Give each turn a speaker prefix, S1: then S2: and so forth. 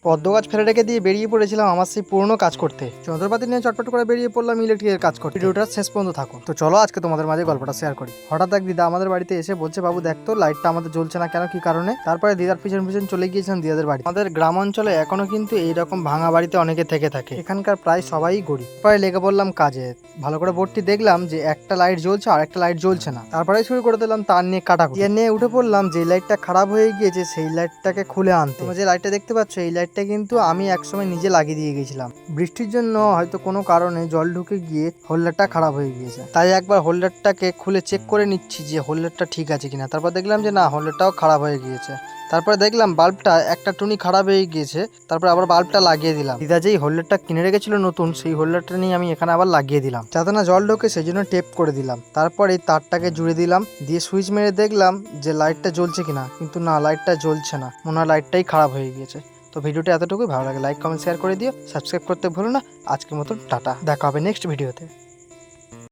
S1: পদ্ম গাছ ফেলে রেখে দিয়ে বেরিয়ে পড়েছিলাম আমার সেই পুরনো কাজ করতে। যন্ত্রপাতি নিয়ে চটপট করে বেরিয়ে পড়লাম ইলেকট্রিকের কাজ করতে। ভিডিওটা শেষ পর্যন্ত থাকুন। তো চলো আজকে তোমাদের মাঝে গল্পটা শেয়ার করি। হঠাৎ এক দিদা আমাদের বাড়িতে এসে বলছে, বাবু দেখ তো লাইটটা আমাদের জ্বলছে না কেন, কি কারণে? তারপরে দিদার পিছন পিছন চলে গিয়েছিলাম দিদাদের বাড়ি। আমাদের গ্রাম অঞ্চলে এখনো কিন্তু এইরকম ভাঙা বাড়িতে অনেকে থেকে থাকে। এখানকার প্রায় সবাই গরিব। পরে লেগে পড়লাম কাজে। ভালো করে বোর্ডটি দেখলাম যে একটা লাইট জ্বলছে আর একটা লাইট জ্বলছে না। তারপরে শুরু করে দিলাম তার নিয়ে কাটাকুটি। নিয়ে উঠে পড়লাম যে লাইটটা খারাপ হয়ে গিয়েছে সেই লাইটটাকে খুলে আনতে। তোমরা যে লাইটটা দেখতে পাচ্ছ এই লাইটটা কিন্তু আমি একসময় নিজে লাগিয়ে দিয়ে গেছিলাম। বৃষ্টির জন্য হয়তো কোনো কারণে জল ঢুকে গিয়ে হোল্ডারটা খারাপ হয়ে গিয়েছে। তাই একবার হোল্ডারটাকে খুলে চেক করে নিচ্ছি যে হোল্ডারটা ঠিক আছে কিনা। তারপর দেখলাম যে না, হোল্ডারটাও খারাপ হয়ে গিয়েছে। তারপরে দেখলাম বাল্বটা একটা টুনি খারাপ হয়ে গিয়েছে। তারপর আবার বাল্বটা লাগিয়ে দিলাম। দিদা যেই হোল্ডারটা কিনে রেখেছিল নতুন, সেই হোল্ডারটা নিয়ে আমি এখানে আবার লাগিয়ে দিলাম যাতে না জল ঢোকে, সেই জন্য টেপ করে দিলাম। তারপরে তারটাকে জুড়ে দিলাম, দিয়ে সুইচ মেরে দেখলাম যে লাইটটা জ্বলছে কিনা, কিন্তু না, লাইটটা জ্বলছে না। মনে হয় লাইটটাই খারাপ হয়ে গিয়েছে। তো ভিডিওটা এতটুকুই। ভালো লাগে লাইক কমেন্ট শেয়ার করে দিও, সাবস্ক্রাইব করতে ভুলো না। আজকের মতো টাটা, দেখা হবে নেক্সট ভিডিওতে।